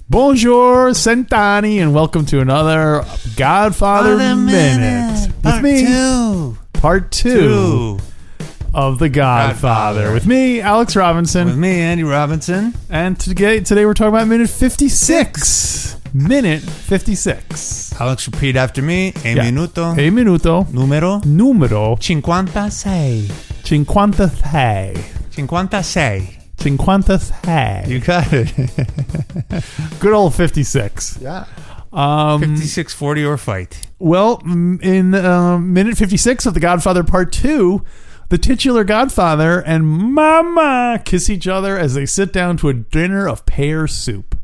Bonjour, Sentani, and welcome to another Godfather Minute. With me, part two of The Godfather. With me, Alex Robinson. With me, Andy Robinson. And today we're talking about minute 56. Minute 56. Alex, repeat after me. Minuto. E minuto. Numero. 56. 56. You got it. Good old 56. Yeah. 56-40 or fight. Well, in minute 56 of The Godfather Part 2, the titular Godfather and Mama kiss each other as they sit down to a dinner of pear soup.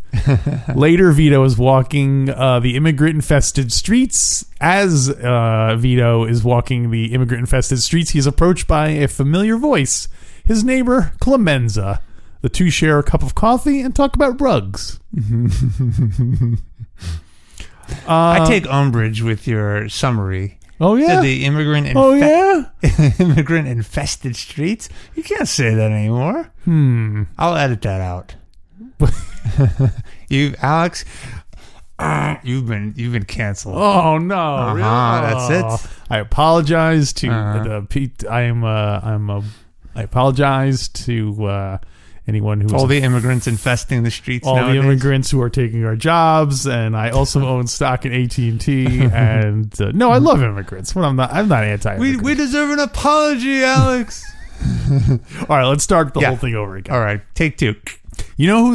Later, Vito is walking the immigrant-infested streets. As Vito is walking the immigrant-infested streets, he is approached by a familiar voice, his neighbor, Clemenza. The two share a cup of coffee and talk about rugs. I take umbrage with your summary. Oh, yeah? So the immigrant-infested streets? You can't say that anymore. I'll edit that out. Alex, you've been canceled. Oh, no. Really? That's it. I apologize to I apologize to anyone who all the immigrants infesting the streets. All nowadays. the immigrants who are taking our jobs, and I also own stock in AT&T. And no, I love immigrants, but I'm not anti-immigrant. We deserve an apology, Alex. All right, let's start the whole thing over again. All right, take two. You know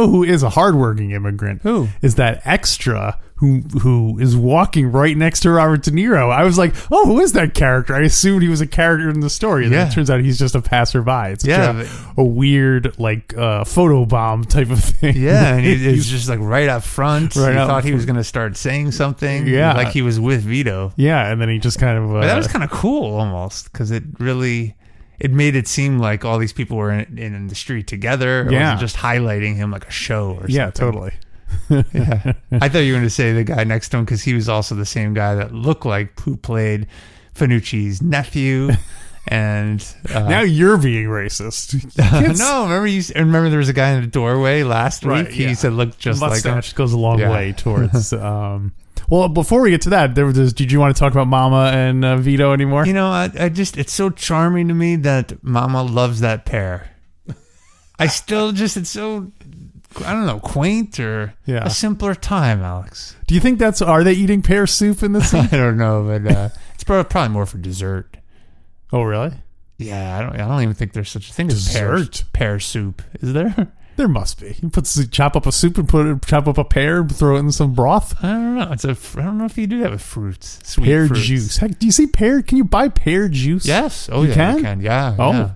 who is a hardworking immigrant? Who is that extra who is walking right next to Robert De Niro? I was like, oh, who is that character? I assumed he was a character in the story. Then it turns out he's just a passerby. It's a weird photo bomb type of thing. Yeah, and he's just like right up front. Right, thought he was going to start saying something. Yeah, like he was with Vito. Yeah, and then he just kind of. But that was kind of cool almost because it made it seem like all these people were in the street together. It wasn't just highlighting him like a show or something. Yeah, totally. Yeah. I thought you were going to say the guy next to him because he was also the same guy that looked like who played Fanucci's nephew. And now you're being racist. No, remember there was a guy in the doorway last week. He said looked just like him. Mustache goes a long way towards. Well, before we get to that, did you want to talk about Mama and Vito anymore? You know, I just it's so charming to me that Mama loves that pair. It's so. I don't know, quaint or a simpler time, Alex. Do you think are they eating pear soup in this scene? I don't know, but it's probably more for dessert. Oh, really? Yeah, I don't even think there's such a thing as pear soup. Is there? There must be. You chop up a soup and chop up a pear, throw it in some broth. I don't know. I don't know if you do that with fruits. Pear juice. Heck, do you see pear? Can you buy pear juice? Yes. Oh, you can? You can. Yeah. Oh, yeah.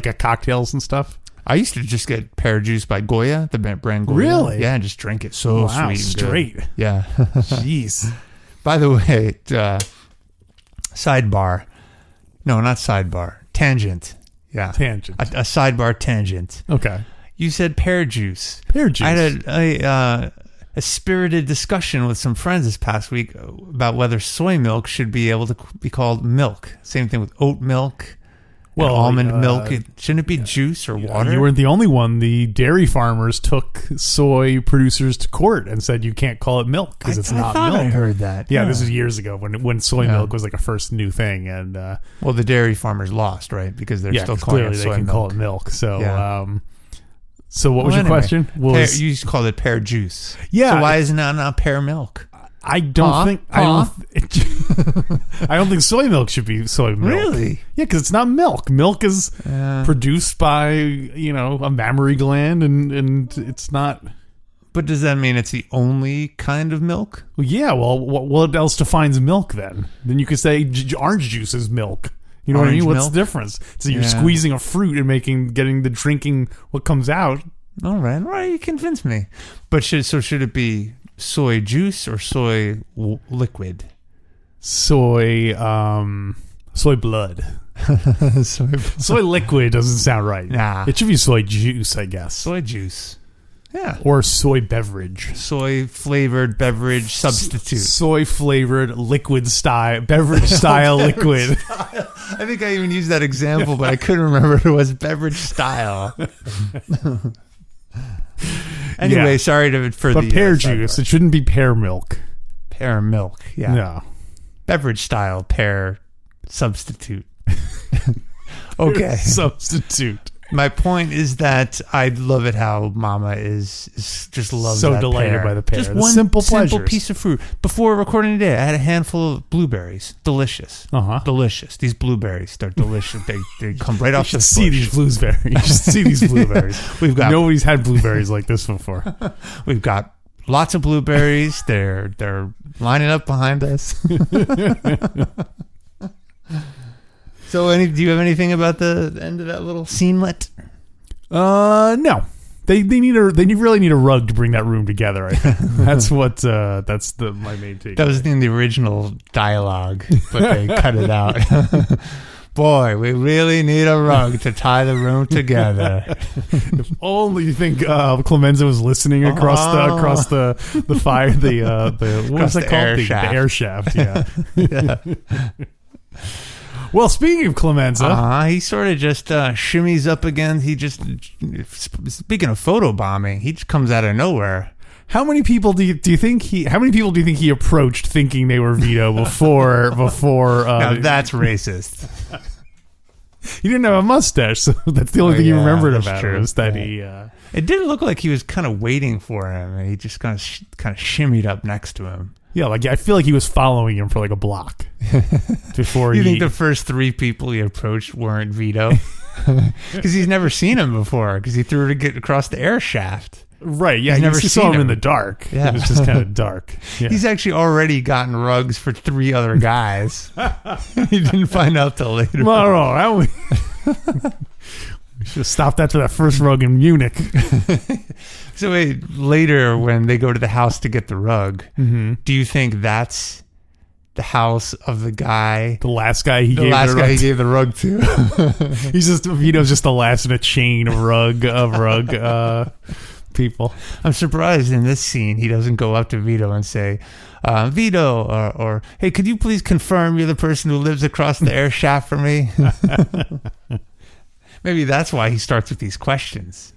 for cocktails and stuff. I used to just get pear juice by Goya, the brand Goya. Really? Yeah, and just drink it sweet and straight. Good. Yeah. Jeez. By the way, sidebar. No, not sidebar. Tangent. Yeah. Tangent. A sidebar tangent. Okay. You said pear juice. Pear juice. I had a spirited discussion with some friends this past week about whether soy milk should be able to be called milk. Same thing with oat milk. Well, almond milk. Shouldn't it be juice or water? You weren't the only one. The dairy farmers took soy producers to court and said you can't call it milk because it's not milk. I heard that. Yeah, this was years ago when soy milk was like a first new thing. And well, the dairy farmers lost, right? Because they're still calling it soy milk. They can call it milk. So, so what was your question? You called it pear juice. Yeah. So why isn't it not pear milk? I don't think soy milk should be soy milk. Really? Yeah, because it's not milk. Milk is produced by a mammary gland, and it's not. But does that mean it's the only kind of milk? Well, yeah. Well, what else defines milk then? Then you could say orange juice is milk. You know what I mean? What's the difference? So you're squeezing a fruit and getting the drinking what comes out. All right, you convinced me. But should it be soy juice or soy liquid? Soy blood. Soy liquid doesn't sound right. Nah. It should be soy juice, I guess. Soy juice. Yeah. Or soy beverage. Soy flavored beverage substitute. Soy flavored liquid style, beverage style liquid. I think I even used that example, but I couldn't remember if it was beverage style. Anyway, sorry for but the pear juice. It shouldn't be pear milk. Pear milk. Yeah. No. Beverage style pear substitute. Okay. Substitute. My point is that I love it how Mama is just loves so that delighted pear. by the pear. Just the one simple piece of fruit. Before recording today, I had a handful of blueberries. Delicious. Delicious. These blueberries, they're delicious. They come right off the bush. See these blueberries. You should see these blueberries. Nobody's had blueberries like this before. We've got lots of blueberries. They're lining up behind us. So, do you have anything about the end of that little scenelet? No. They really need a rug to bring that room together. I think that's my main take. That was in the original dialogue, but they cut it out. Boy, we really need a rug to tie the room together. If only you think Clemenza was listening across the fire, the what was that called? The air shaft. Yeah. Yeah. Well, speaking of Clemenza, he sort of just shimmies up again. He just, speaking of photobombing, he just comes out of nowhere. How many people do you think he approached thinking they were Vito before? Now that's racist. He didn't have a mustache, so that's the only thing you remembered about it. Was that he? It didn't look like he was kind of waiting for him. And he just kind of shimmied up next to him. Yeah, like I feel like he was following him for like a block before. You think the first three people he approached weren't Vito? Because he's never seen him before. Because he threw it across the air shaft. Right. Yeah. He's never saw him in the dark. Yeah. It was just kind of dark. Yeah. He's actually already gotten rugs for 3 other guys. He didn't find out till later. No. We should have stopped after that first rug in Munich. So wait, later when they go to the house to get the rug, do you think that's the house of the guy? The last guy he gave the rug to? Vito's just the last in a chain of rug people. I'm surprised in this scene he doesn't go up to Vito and say, Vito, or hey, could you please confirm you're the person who lives across the air shaft for me? Maybe that's why he starts with these questions.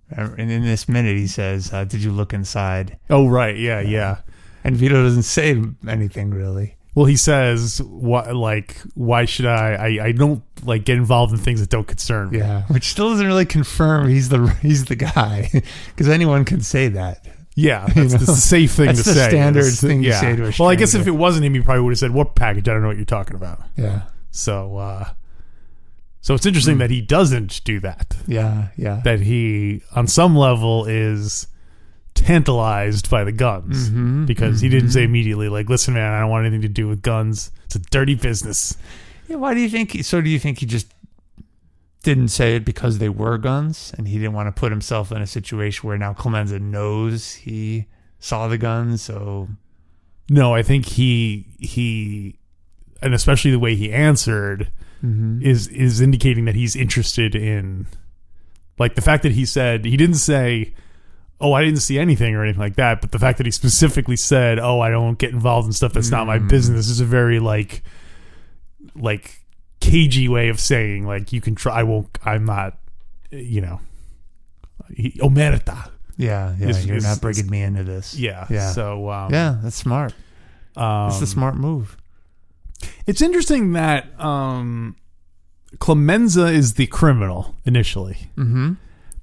And in this minute, he says, did you look inside? Oh, right. Yeah. And Vito doesn't say anything, really. Well, he says, why should I don't like get involved in things that don't concern me. Yeah, which still doesn't really confirm he's the guy. Because anyone can say that. Yeah, that's the safe thing to say. That's the standard thing you say to a stranger. Well, I guess if it wasn't him, he probably would have said, what package? I don't know what you're talking about. Yeah. So it's interesting that he doesn't do that. Yeah. That he, on some level, is tantalized by the guns because he didn't say immediately, like, listen, man, I don't want anything to do with guns. It's a dirty business. Yeah. Why do you think? Do you think he just didn't say it because they were guns and he didn't want to put himself in a situation where now Clemenza knows he saw the guns? So no, I think he, and especially the way he answered. Is indicating that he's interested in, like, the fact that he didn't say, oh, I didn't see anything or anything like that, but the fact that he specifically said, oh, I don't get involved in stuff that's not my business is a very like cagey way of saying, like, you can try, I'm not, omerta. Yeah, you're not bringing me into this. Yeah. So yeah, that's smart. It's the smart move. It's interesting that Clemenza is the criminal initially,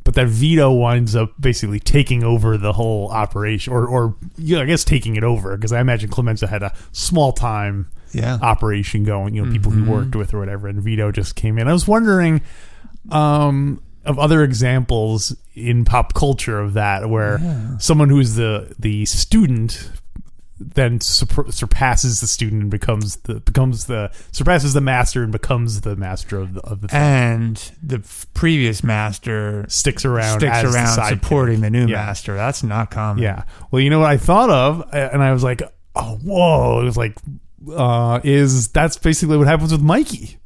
but that Vito winds up basically taking over the whole operation, or I guess taking it over, because I imagine Clemenza had a small time operation going, people he worked with or whatever, and Vito just came in. I was wondering of other examples in pop culture of that, where someone who's the student then surpasses the student and surpasses the master and becomes the master of the thing. And the previous master sticks around supporting the new master. That's not common. Yeah. Well, you know what I thought of, and I was like, oh, whoa! It was like, that's basically what happens with Mikey.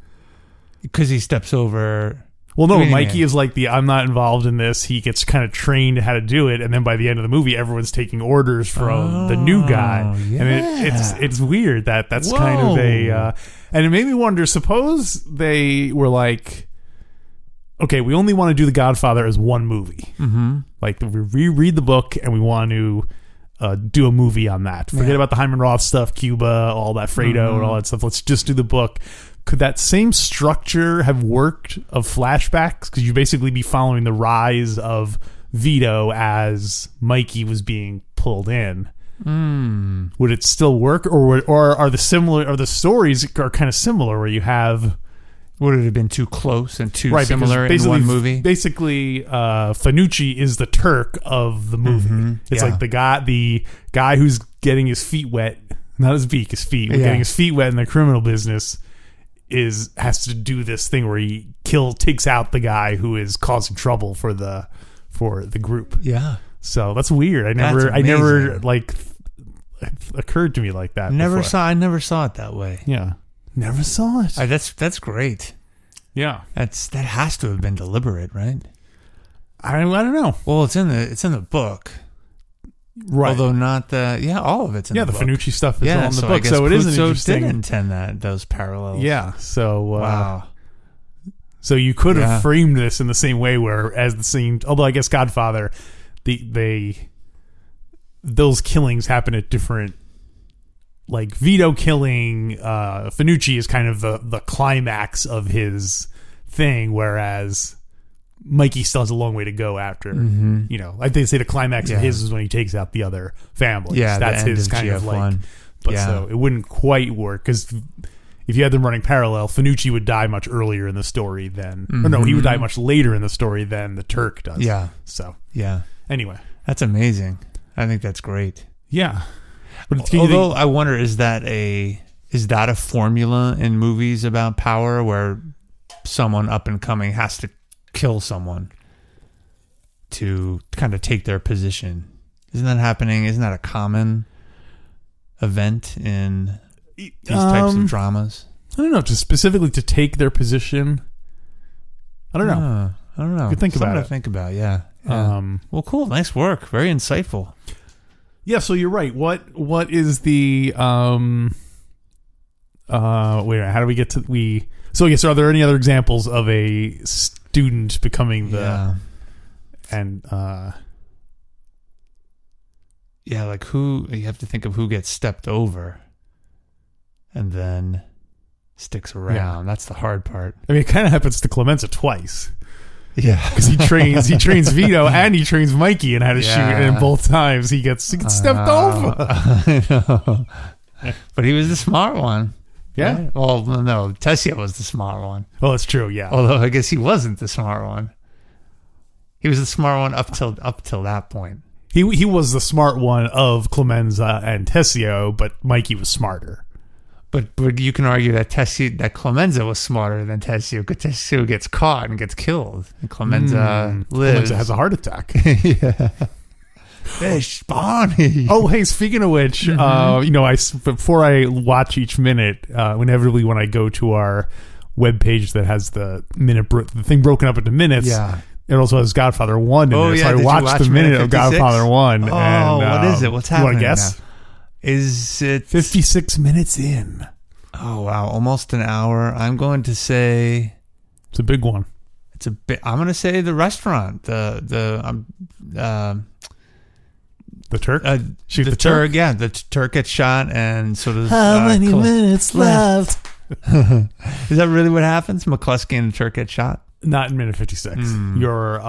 Because he steps over. Well, no, Mikey is like I'm not involved in this. He gets kind of trained how to do it, and then by the end of the movie, everyone's taking orders from the new guy, yeah. and it's weird that's kind of a, and it made me wonder. Suppose they were like, okay, we only want to do The Godfather as one movie. Mm-hmm. Like we reread the book, and we want to do a movie on that. Forget about the Hyman Roth stuff, Cuba, all that Fredo, and all that stuff. Let's just do the book. Could that same structure have worked of flashbacks? Because you'd basically be following the rise of Vito as Mikey was being pulled in. Would it still work, or are the stories are kind of similar? Where you have, would it have been too close and too similar in one movie? Basically, Fanucci is the Turk of the movie. It's like the guy who's getting his feet wet, not his beak, his feet, getting his feet wet in the criminal business. Has to do this thing where he takes out the guy who is causing trouble for the group. Yeah. So that's weird. I never like it occurred to me like that. I never saw it that way. Yeah. Never saw it. That's great. Yeah. That has to have been deliberate, right? I don't know. Well, it's in the book. Right. Although not all of it's in the book. Yeah, the Fanucci stuff is all in the book. So it is an interesting. Did intend those parallels. Yeah. So wow. So you could have framed this in the same way, where as the scene. Although I guess Godfather, those killings happen at different. Like Vito killing Fanucci is kind of the climax of his thing, whereas Mikey still has a long way to go after, like they say the climax of his is when he takes out the other families. Yeah, that's his kind of like, but so it wouldn't quite work because if you had them running parallel, Fanucci would die much earlier in the story than, or no, he would die much later in the story than the Turk does. Yeah. So, anyway. That's amazing. I think that's great. Yeah. But although I wonder, is that a formula in movies about power where someone up and coming has to kill someone to kind of take their position? Isn't that happening? Isn't that a common event in these types of dramas? I don't know. Specifically to take their position. I don't know. You think about it. Think about, yeah. Well, cool. Nice work. Very insightful. Yeah. So you're right. What is the wait a minute, how do we get to So yes, are there any other examples of a student becoming the like who you have to think of who gets stepped over and then sticks around. Yeah. That's the hard part. I mean, it kind of happens to Clemenza twice. Yeah, because he trains Vito and he trains Mikey in how to shoot, and both times he gets stepped over. I know. But he was the smart one. Yeah. Right? Well, no, Tessio was the smart one. Oh, that's true. Yeah. Although I guess he wasn't the smart one. He was the smart one up till that point. He was the smart one of Clemenza and Tessio, but Mikey was smarter. But you can argue that Clemenza was smarter than Tessio, because Tessio gets caught and gets killed, and Clemenza lives. Clemenza has a heart attack. Yeah. Fish, Bonnie. Oh, hey, speaking of which, before I watch each minute, inevitably when I go to our webpage that has the the thing broken up into minutes, it also has Godfather 1 in there. So I watched the minute of Godfather 1. Oh, and, what is it? What's happening? You want to guess? Now? Is it 56 minutes in? Oh, wow. Almost an hour. I'm going to say it's a big one. I'm going to say the restaurant. The Turk? Shoot the Turk? Yeah, the Turk gets shot and sort of... How many minutes left? Is that really what happens? McCluskey and the Turk get shot? Not in minute 56. You're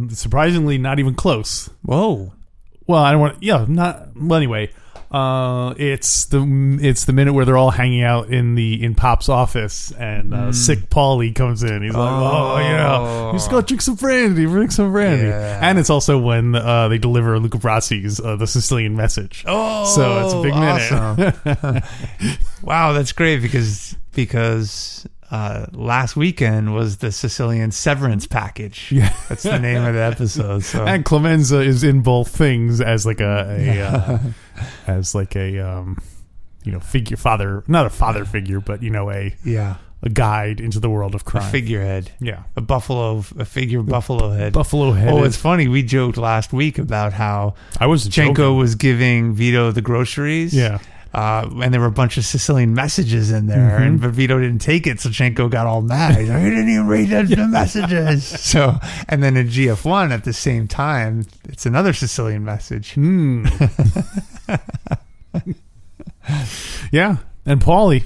surprisingly not even close. Whoa. Well, I don't want... Yeah, not... Well, anyway... it's the minute where they're all hanging out in Pop's office, and sick Paulie comes in. He's like, just go drink some brandy, Yeah. And it's also when they deliver Luca Brassi's the Sicilian Message. Oh, so it's a big minute. Wow, that's great because last weekend was the Sicilian Severance Package. Yeah, that's the name of the episode. So. And Clemenza is in both things as like figure, father, not a father figure, but a guide into the world of crime. A figurehead. Yeah. A figure buffalo head. Buffalo head. Oh, it's funny. We joked last week about how Jenko Jenko was giving Vito the groceries. Yeah. And there were a bunch of Sicilian messages in there, but Vito didn't take it, so Jenko got all mad. He's like, "I didn't even read the messages." So, and then in GF1 at the same time, it's another Sicilian message. Yeah, and Paulie.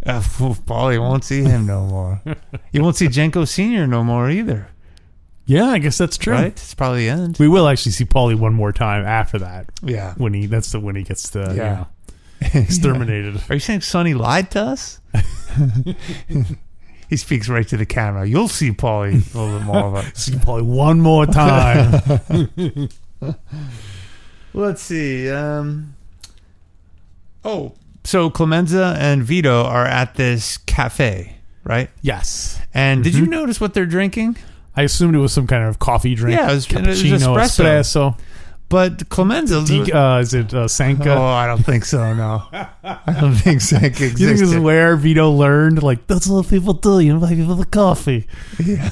Paulie won't see him no more. You won't see Jenko Sr. no more either. Yeah, I guess that's true. Right? It's probably the end. We will actually see Paulie one more time after that. Yeah. When he gets the exterminated. Are you saying Sonny lied to us? He speaks right to the camera. You'll see Paulie a little bit more of it. See Paulie one more time. Let's see. So Clemenza and Vito are at this cafe, right? Yes. And did you notice what they're drinking? I assumed it was some kind of coffee drink. Yeah, it was cappuccino, espresso. But Clemenza... is it Sanka? Oh, I don't think so, no. I don't think Sanka existed. You think this is where Vito learned, like, that's what people do, you invite people to coffee. Yeah.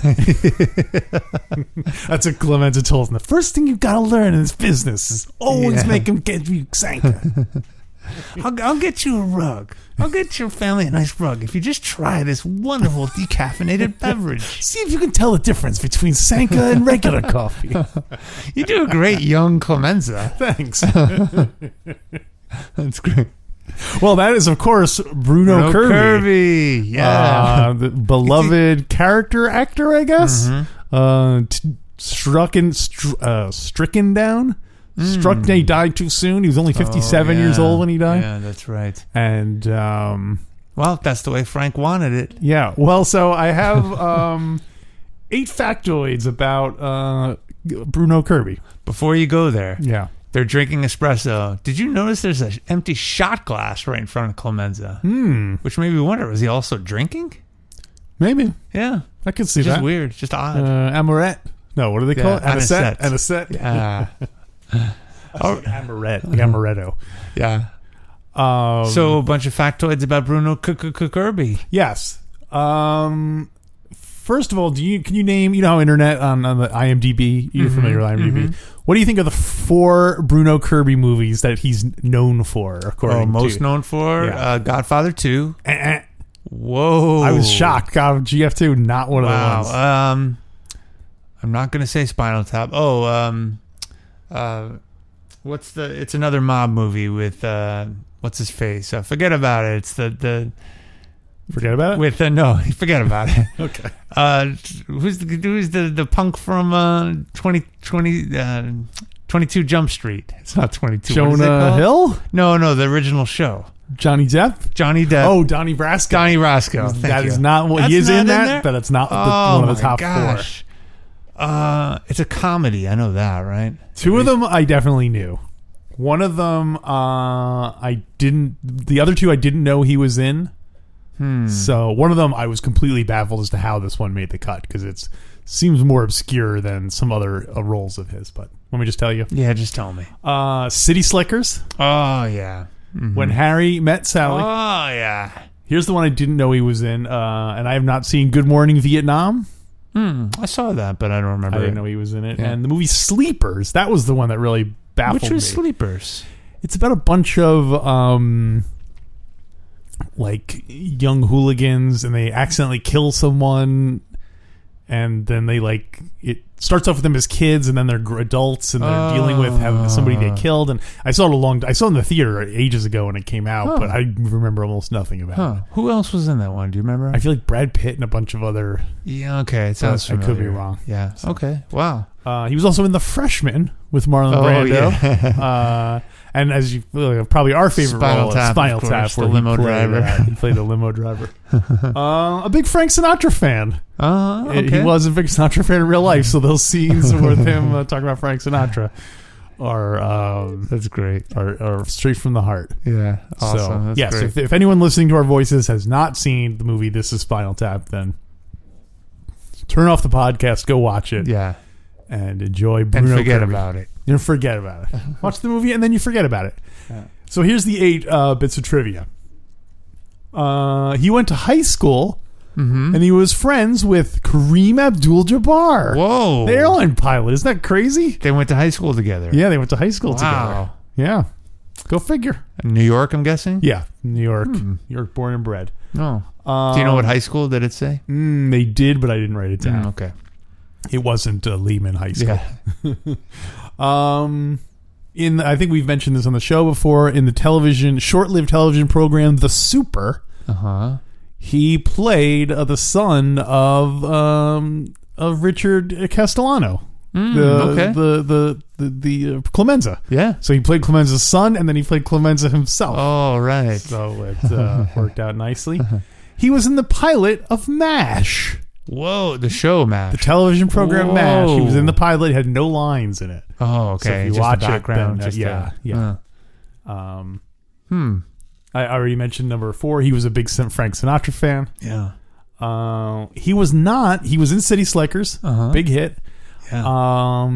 That's what Clemenza told him. The first thing you've got to learn in this business is always make him get you Sanka. I'll get you a rug. I'll get your family a nice rug if you just try this wonderful decaffeinated beverage. See if you can tell the difference between Sanka and regular coffee. You do a great young Clemenza. Thanks. That's great. Well, that is, of course, Bruno Kirby. Yeah. The beloved character actor, I guess. Stricken down. He died too soon. He was only 57 years old when he died. Yeah, that's right. And well, that's the way Frank wanted it. Yeah. Well, so I have 8 factoids about Bruno Kirby. Before you go there, they're drinking espresso. Did you notice there's an empty shot glass right in front of Clemenza? Which made me wonder, was he also drinking? Maybe. Yeah. I could see that. Just weird. Just odd. Amorette. No, what do they call it? Anisette. Anisette. Yeah. Amaretto. Yeah. So a bunch of factoids about Bruno Kirby. Yes. First of all, can you name, you know how internet on the IMDb, you're familiar with IMDb. What do you think of the 4 Bruno Kirby movies that he's known for, according most known for? Godfather 2. Whoa. I was shocked. God, GF2, not one of the ones. I'm not going to say Spinal Tap. It's another mob movie with what's his face? Forget about it. It's the Forget about it? With no, forget about it. Okay. Who's the punk from 22 Jump Street? It's not 22. Jonah Hill? No, the original show. Johnny Depp? Johnny Depp. Oh, Donnie Brasco. Donnie Brasco. That is not what he is in that, but it's not one of the top 4. It's a comedy. I know that, right? 2 of them I definitely knew. One of them I didn't. The other 2 I didn't know he was in. So one of them I was completely baffled as to how this one made the cut, because it seems more obscure than some other roles of his. But let me just tell you. Yeah, just tell me. City Slickers. Oh yeah. When Harry Met Sally. Oh yeah. Here's the one I didn't know he was in, and I have not seen Good Morning Vietnam. I saw that, but I don't remember. I didn't know he was in it. Yeah. And the movie Sleepers, that was the one that really baffled me. Which was Sleepers? It's about a bunch of like young hooligans, and they accidentally kill someone, and then they it starts off with them as kids, and then they're adults, and they're dealing with having somebody they killed. And I saw it I saw it in the theater ages ago when it came out, but I remember almost nothing about it. Who else was in that one? Do you remember? I feel like Brad Pitt and a bunch of other. Yeah, okay, it sounds familiar. I could be wrong. Yeah. So. Okay. Wow. He was also in The Freshman with Marlon Brando. Yeah. And as you probably our favorite role is Spinal Tap, the limo driver. He played the limo driver. A big Frank Sinatra fan. Okay. He was a big Sinatra fan in real life, so those scenes with him talking about Frank Sinatra are that's great. Are straight from the heart. Yeah. Awesome. So that's yes, great. if anyone listening to our voices has not seen the movie This Is Spinal Tap, then turn off the podcast, go watch it. Yeah. And enjoy Bruno and forget Kirby. about it. You forget about it. Watch the movie and then you forget about it. Yeah. So here's the 8 bits of trivia. He went to high school and he was friends with Kareem Abdul-Jabbar. Whoa. The airline pilot. Isn't that crazy? They went to high school together. Yeah, they went to high school together. Wow. Yeah. Go figure. New York, I'm guessing? Yeah, New York. New York born and bred. No. Do you know what high school did it say? They did, but I didn't write it down. Okay. It wasn't Lehman High School. Yeah. I think we've mentioned this on the show before. In the short-lived television program, The Super, he played the son of Richard Castellano. The Clemenza. Yeah. So he played Clemenza's son, and then he played Clemenza himself. Oh, right. So it worked out nicely. He was in the pilot of MASH. Whoa, the show MASH. The television program MASH. He was in the pilot, had no lines in it. Oh, okay. So if you just watch the background. it, then, I already mentioned number 4. He was a big Frank Sinatra fan. Yeah. He was in City Slickers. Big hit. Yeah.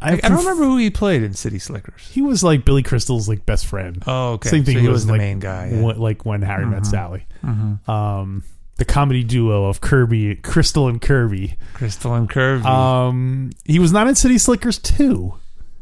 I don't remember who he played in City Slickers. He was like Billy Crystal's like best friend. Oh, okay. Same thing. So he was the like, main guy. Yeah. Like When Harry Met Sally. The comedy duo of Crystal and Kirby. Crystal and Kirby. He was not in City Slickers 2.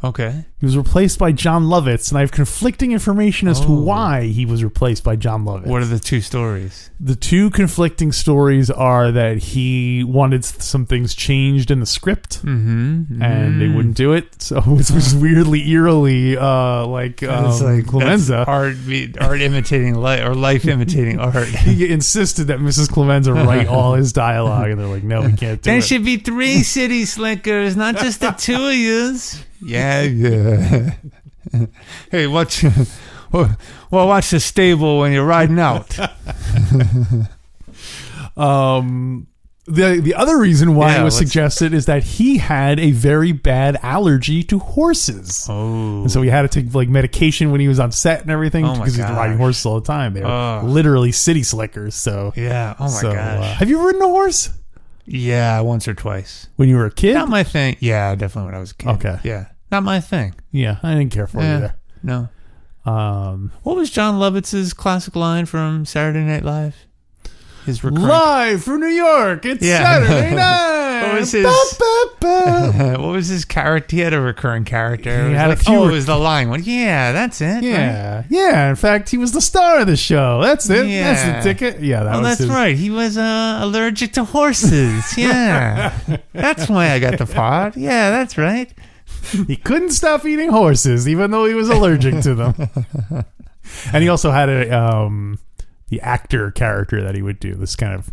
Okay. He was replaced by John Lovitz, and I have conflicting information as to why he was replaced by John Lovitz. What are the two stories? The two conflicting stories are that he wanted some things changed in the script, and they wouldn't do it. So it was weirdly, eerily like Clemenza. Art imitating life, or life imitating art. He insisted that Mrs. Clemenza write all his dialogue, and they're like, no, we can't do it. There should be 3 City Slickers, not just the 2 of yous. Yeah. Hey, watch the stable when you're riding out. The other reason why it was suggested is that he had a very bad allergy to horses. Oh. And so he had to take like medication when he was on set and everything because he was riding horses all the time. They were literally City Slickers. So yeah. Oh my gosh. Have you ever ridden a horse? Yeah, once or twice. When you were a kid? Not my thing. Yeah, definitely when I was a kid. Okay. Yeah. Not my thing. Yeah, I didn't care for it either. No. What was John Lovitz's classic line from Saturday Night Live? His recurring... Live from New York, it's Saturday night. What was his... what was his character? He had a recurring character. He had a few... it was the line one. Yeah, that's it. Yeah. Right? Yeah, in fact, he was the star of the show. That's it. Yeah. That's the ticket. Yeah, that's right. He was allergic to horses. Yeah. That's why I got the part. Yeah, that's right. He couldn't stop eating horses, even though he was allergic to them. And he also had the actor character that he would do. This kind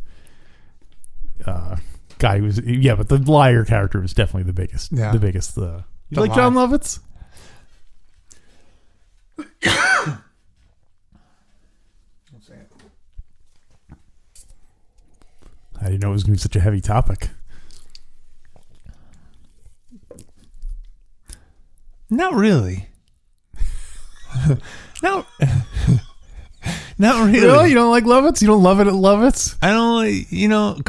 of guy who was, but the liar character was definitely the biggest. Yeah. The biggest. You like liar. John Lovitz? I didn't know it was going to be such a heavy topic. Not really. No. Not really. Really? You don't like Lovitz? You don't love it at Lovitz? I don't,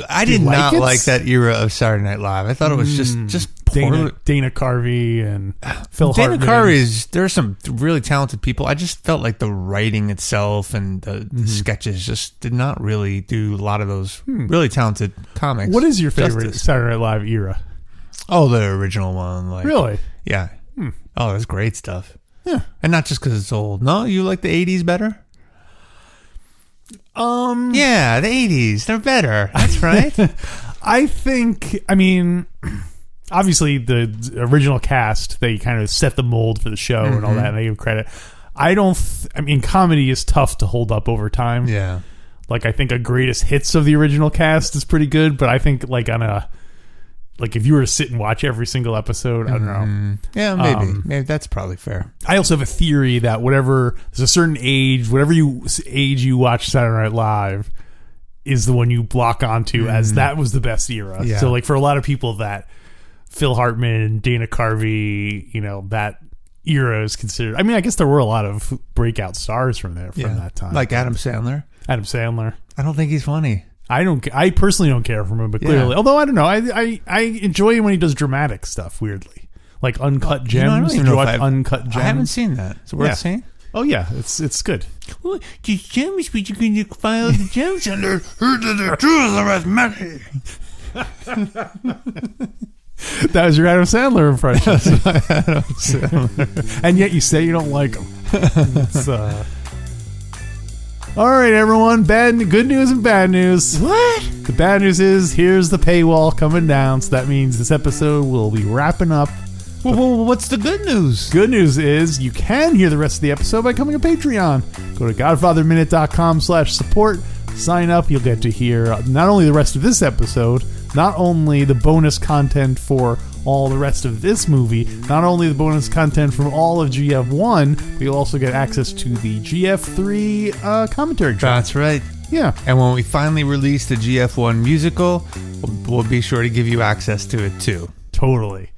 I did not like that era of Saturday Night Live. I thought it was just poor. Dana Carvey and Phil Hartman. Dana Carvey, there are some really talented people. I just felt like the writing itself and the sketches just did not really do a lot of those really talented comics. What is your favorite Saturday Night Live era? Oh, the original one. Really? Yeah. Oh, that's great stuff. Yeah. And not just because it's old. No, you like the 80s better? Yeah, the 80s. They're better. That's right. I think, obviously the original cast, they kind of set the mold for the show and all that, and they give credit. Comedy is tough to hold up over time. Yeah. Like, I think a greatest hits of the original cast is pretty good, but I think if you were to sit and watch every single episode, I don't know. Yeah, maybe. Maybe that's probably fair. I also have a theory that there's a certain age, whatever age you watch Saturday Night Live is the one you block onto as that was the best era. Yeah. So like for a lot of people that Phil Hartman, Dana Carvey, that era is considered. I guess there were a lot of breakout stars from that time. Like Adam Sandler. I don't think he's funny. I personally don't care for him, but clearly, although I don't know, I enjoy him when he does dramatic stuff. Weirdly, like Uncut Gems. I don't even know if Uncut Gems. I haven't seen that. Is it worth seeing? Oh yeah, it's good. Well, just tell me, but you can file the gems under the truth arithmetic. That was your Adam Sandler impression. And yet you say you don't like him. All right, everyone. Good news and bad news. What? The bad news is here's the paywall coming down, so that means this episode will be wrapping up. Well, what's the good news? Good news is you can hear the rest of the episode by becoming a Patreon. Go to godfatherminute.com/support. Sign up. You'll get to hear not only the rest of this episode, not only the bonus content for all the rest of this movie, not only the bonus content from all of GF1, but you'll also get access to the GF3 commentary track. That's right. Yeah. And when we finally release the GF1 musical, we'll be sure to give you access to it too. Totally.